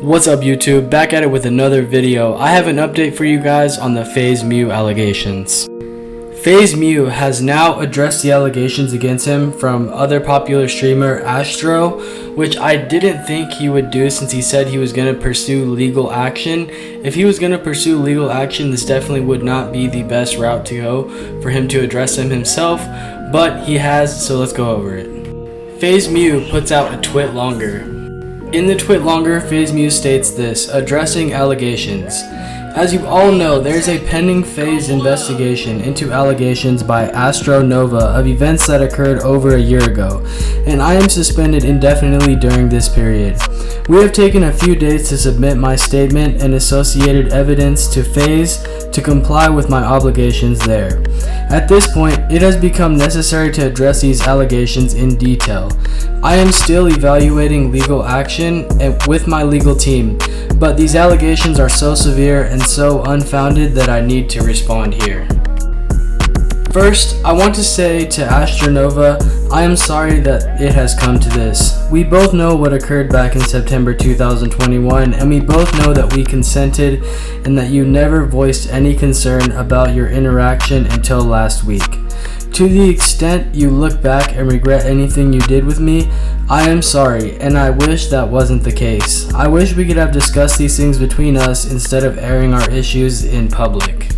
What's up YouTube, back at it with another video. I have an update for you guys on the FaZe Mew allegations. FaZe Mew has now addressed the allegations against him from other popular streamer Astro, which I didn't think he would do since he said he was going to pursue legal action. If he was going to pursue legal action, this definitely would not be the best route to go for him to address him himself, but he has, so let's go over it. FaZe Mew puts out a tweet longer. In the tweet longer, FaZe Mew states this, addressing allegations. As you all know, there is a pending FaZe investigation into allegations by Astro Nova of events that occurred over a year ago, and I am suspended indefinitely during this period. We have taken a few days to submit my statement and associated evidence to FaZe to comply with my obligations there. At this point, it has become necessary to address these allegations in detail. I am still evaluating legal action with my legal team, but these allegations are so severe and so unfounded that I need to respond here. First, I want to say to Astronova, I am sorry that it has come to this. We both know what occurred back in September 2021, and we both know that we consented and that you never voiced any concern about your interaction until last week. To the extent you look back and regret anything you did with me, I am sorry, and I wish that wasn't the case. I wish we could have discussed these things between us instead of airing our issues in public.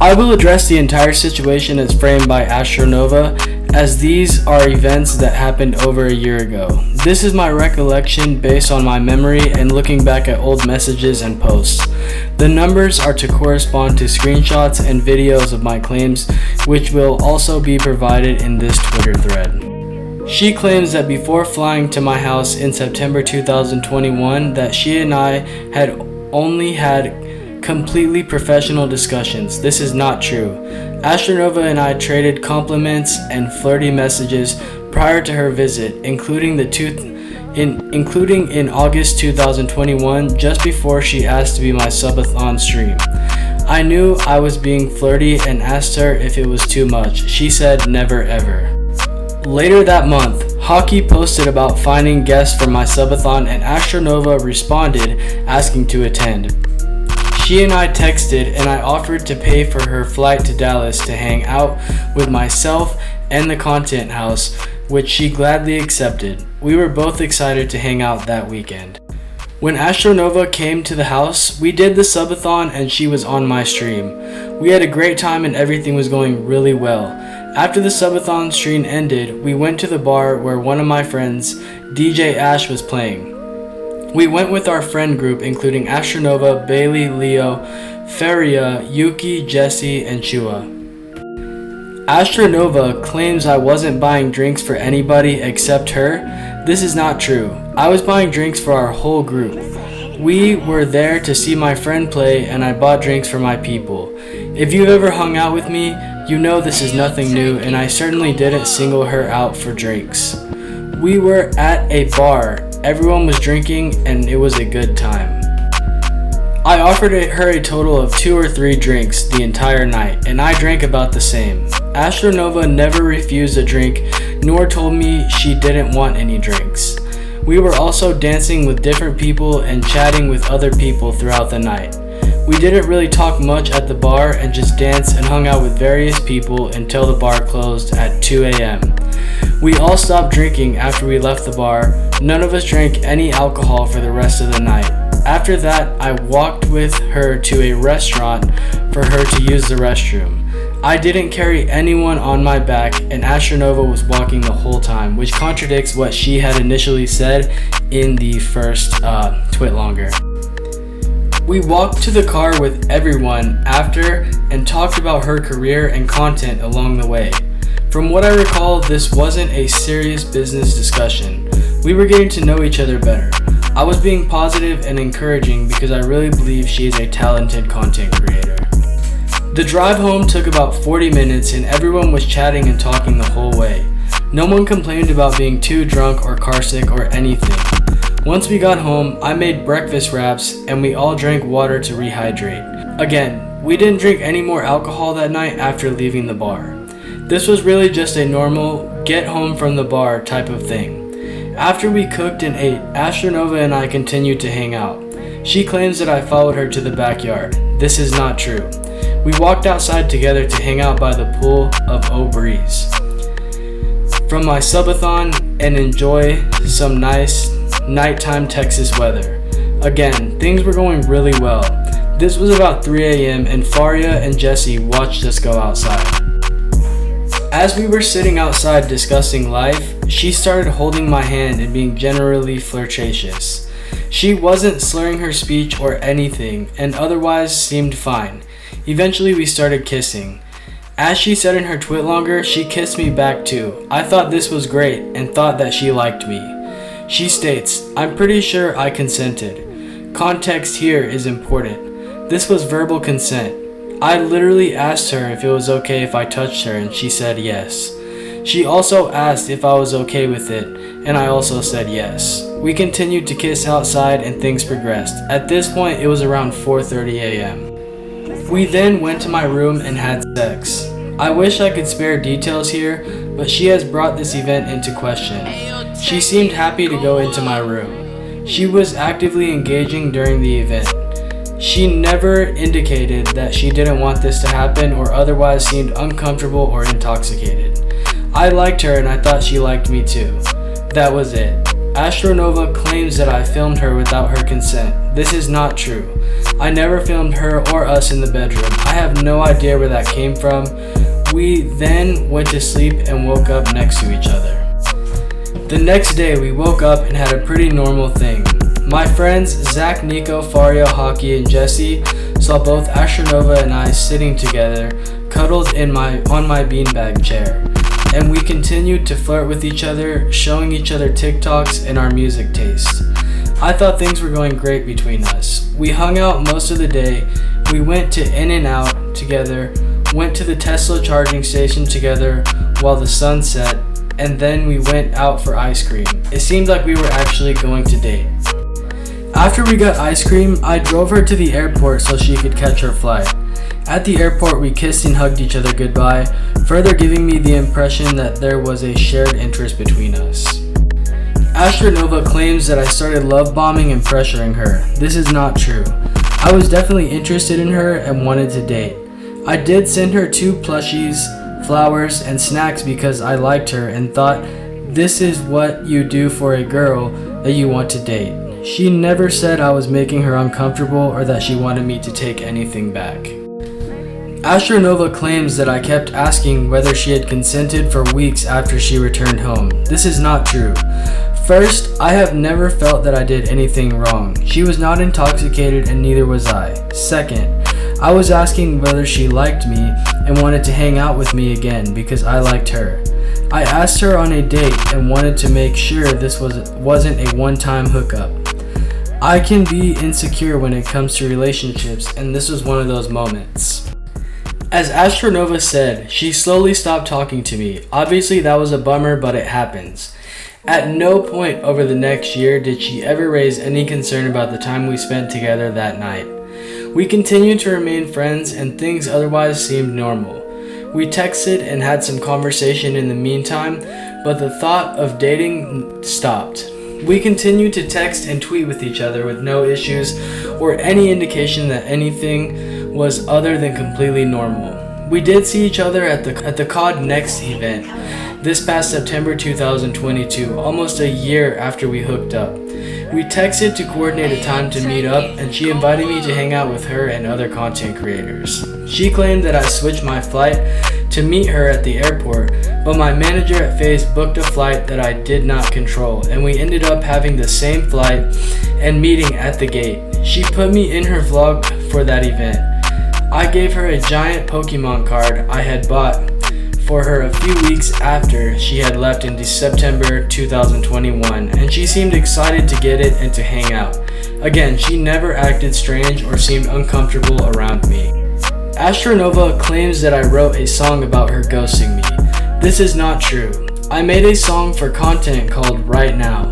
I will address the entire situation as framed by Astronova, as these are events that happened over a year ago. This is my recollection based on my memory and looking back at old messages and posts. The numbers are to correspond to screenshots and videos of my claims, which will also be provided in this Twitter thread. She claims that before flying to my house in September 2021 that she and I had only had completely professional discussions. This is not true. Astronova and I traded compliments and flirty messages prior to her visit, including in August 2021, just before she asked to be my subathon stream. I knew I was being flirty and asked her if it was too much. She said never ever. Later that month, Hockey posted about finding guests for my subathon and Astronova responded asking to attend. She and I texted and I offered to pay for her flight to Dallas to hang out with myself and the content house, which she gladly accepted. We were both excited to hang out that weekend. When Astronova came to the house, we did the subathon and she was on my stream. We had a great time and everything was going really well. After the subathon stream ended, we went to the bar where one of my friends, DJ Ash, was playing. We went with our friend group including Astronova, Bailey, Leo, Feria, Yuki, Jesse, and Chua. Astronova claims I wasn't buying drinks for anybody except her. This is not true. I was buying drinks for our whole group. We were there to see my friend play and I bought drinks for my people. If you've ever hung out with me, you know this is nothing new and I certainly didn't single her out for drinks. We were at a bar. Everyone was drinking and it was a good time. I offered her a total of 2 or 3 drinks the entire night and I drank about the same. Astronova never refused a drink nor told me she didn't want any drinks. We were also dancing with different people and chatting with other people throughout the night. We didn't really talk much at the bar and just danced and hung out with various people until the bar closed at 2 a.m. We all stopped drinking after we left the bar. None of us drank any alcohol for the rest of the night. After that, I walked with her to a restaurant for her to use the restroom. I didn't carry anyone on my back and Astronova was walking the whole time, which contradicts what she had initially said in the first tweet longer. We walked to the car with everyone after and talked about her career and content along the way. From what I recall, this wasn't a serious business discussion. We were getting to know each other better. I was being positive and encouraging because I really believe she is a talented content creator. The drive home took about 40 minutes and everyone was chatting and talking the whole way. No one complained about being too drunk or carsick or anything. Once we got home, I made breakfast wraps and we all drank water to rehydrate. Again, we didn't drink any more alcohol that night after leaving the bar. This was really just a normal get home from the bar type of thing. After we cooked and ate, Astronova and I continued to hang out. She claims that I followed her to the backyard. This is not true. We walked outside together to hang out by the pool of O'Breeze from my subathon and enjoy some nice nighttime Texas weather. Again, things were going really well. This was about 3 a.m. and Faria and Jesse watched us go outside. As we were sitting outside discussing life, she started holding my hand and being generally flirtatious. She wasn't slurring her speech or anything and otherwise seemed fine. Eventually we started kissing. As she said in her twitlonger, she kissed me back too. I thought this was great and thought that she liked me. She states, "I'm pretty sure I consented." Context here is important. This was verbal consent. I literally asked her if it was okay if I touched her and she said yes. She also asked if I was okay with it and I also said yes. We continued to kiss outside and things progressed. At this point it was around 4:30 a.m. We then went to my room and had sex. I wish I could spare details here, but she has brought this event into question. She seemed happy to go into my room. She was actively engaging during the event. She never indicated that she didn't want this to happen or otherwise seemed uncomfortable or intoxicated. I liked her and I thought she liked me too. That was it. Astronova claims that I filmed her without her consent. This is not true. I never filmed her or us in the bedroom. I have no idea where that came from. We then went to sleep and woke up next to each other. The next day we woke up and had a pretty normal thing. My friends Zach, Nico, Faria, Hockey, and Jesse saw both Astronova and I sitting together, cuddled on my beanbag chair. And we continued to flirt with each other, showing each other TikToks and our music taste. I thought things were going great between us. We hung out most of the day. We went to In-N-Out together, went to the Tesla charging station together while the sun set, and then we went out for ice cream. It seemed like we were actually going to date. After we got ice cream, I drove her to the airport so she could catch her flight. At the airport, we kissed and hugged each other goodbye, further giving me the impression that there was a shared interest between us. Astronova claims that I started love bombing and pressuring her. This is not true. I was definitely interested in her and wanted to date. I did send her 2 plushies, flowers, and snacks because I liked her and thought this is what you do for a girl that you want to date. She never said I was making her uncomfortable or that she wanted me to take anything back. Astronova claims that I kept asking whether she had consented for weeks after she returned home. This is not true. First, I have never felt that I did anything wrong. She was not intoxicated and neither was I. Second, I was asking whether she liked me and wanted to hang out with me again because I liked her. I asked her on a date and wanted to make sure this wasn't a one-time hookup. I can be insecure when it comes to relationships and this was one of those moments. As Astronova said, she slowly stopped talking to me. Obviously that was a bummer, but it happens. At no point over the next year did she ever raise any concern about the time we spent together that night. We continued to remain friends and things otherwise seemed normal. We texted and had some conversation in the meantime, but the thought of dating stopped. We continued to text and tweet with each other with no issues or any indication that anything was other than completely normal. We did see each other at the COD Next event this past September 2022, almost a year after we hooked up. We texted to coordinate a time to meet up and she invited me to hang out with her and other content creators. She claimed that I switched my flight to meet her at the airport, but my manager at FaZe booked a flight that I did not control and we ended up having the same flight and meeting at the gate. She put me in her vlog for that event. I gave her a giant Pokemon card I had bought for her a few weeks after she had left in September 2021 and she seemed excited to get it and to hang out. Again, she never acted strange or seemed uncomfortable around me. Astronova claims that I wrote a song about her ghosting me. This is not true. I made a song for content called Right Now.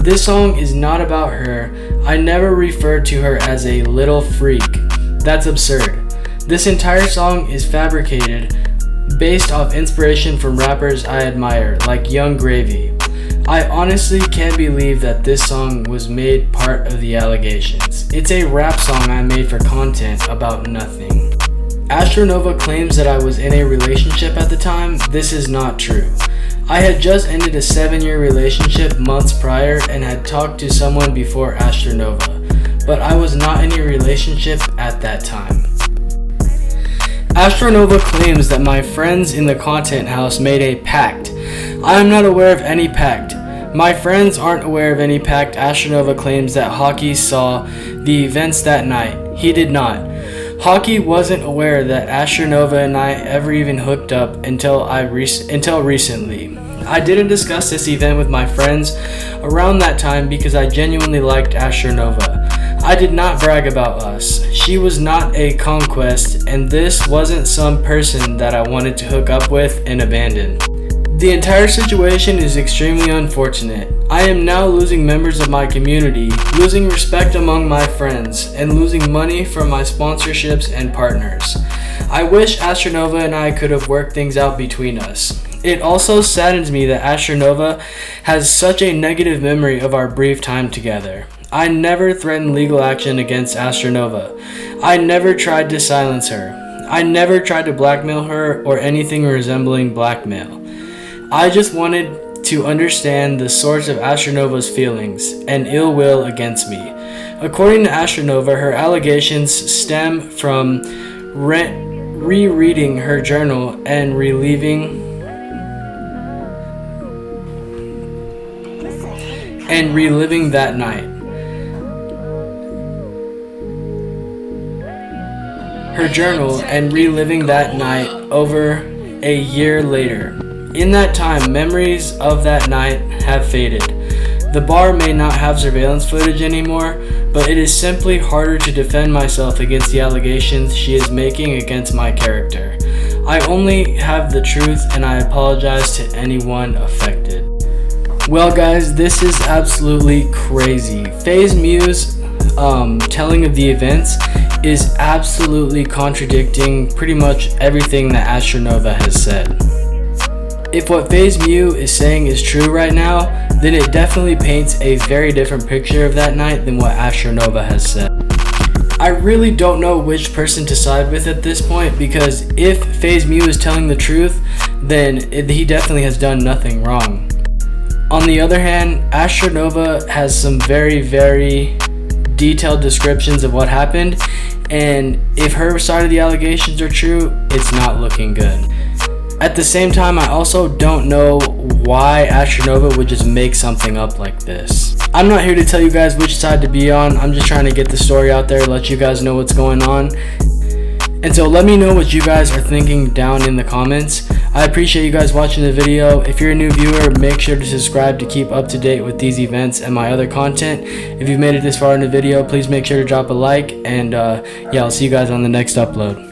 This song is not about her. I never referred to her as a little freak. That's absurd. This entire song is fabricated based off inspiration from rappers I admire, like Young Gravy. I honestly can't believe that this song was made part of the Allegations. It's a rap song I made for content about nothing. Astronova claims that I was in a relationship at the time. This is not true. I had just ended a 7-year relationship months prior and had talked to someone before Astronova, but I was not in a relationship at that time. Astronova claims that my friends in the content house made a pact. I am not aware of any pact. My friends aren't aware of any pact. Astronova claims that Hockey saw the events that night. He did not. Hockey wasn't aware that Astronova and I ever even hooked up until recently. I didn't discuss this event with my friends around that time because I genuinely liked Astronova. I did not brag about us. She was not a conquest, and this wasn't some person that I wanted to hook up with and abandon. The entire situation is extremely unfortunate. I am now losing members of my community, losing respect among my friends, and losing money from my sponsorships and partners. I wish Astronova and I could have worked things out between us. It also saddens me that Astronova has such a negative memory of our brief time together. I never threatened legal action against Astronova. I never tried to silence her. I never tried to blackmail her or anything resembling blackmail. I just wanted to understand the source of Astronova's feelings and ill will against me. According to Astronova, her allegations stem from rereading her journal and reliving that night. Her journal and reliving that night over a year later. In that time, memories of that night have faded. The bar may not have surveillance footage anymore, but it is simply harder to defend myself against the allegations she is making against my character. I only have the truth, and I apologize to anyone affected. Well guys, this is absolutely crazy. FaZe Mew's telling of the events is absolutely contradicting pretty much everything that Astronova has said. If what FaZe Mew is saying is true right now, then it definitely paints a very different picture of that night than what Astronova has said. I really don't know which person to side with at this point, because if FaZe Mew is telling the truth, then he definitely has done nothing wrong. On the other hand, Astronova has some very, very detailed descriptions of what happened, and if her side of the allegations are true, it's not looking good. At the same time, I also don't know why Astronova would just make something up like this. I'm not here to tell you guys which side to be on. I'm just trying to get the story out there, let you guys know what's going on. And so let me know what you guys are thinking down in the comments. I appreciate you guys watching the video. If you're a new viewer, make sure to subscribe to keep up to date with these events and my other content. If you've made it this far in the video, please make sure to drop a like, and yeah, I'll see you guys on the next upload.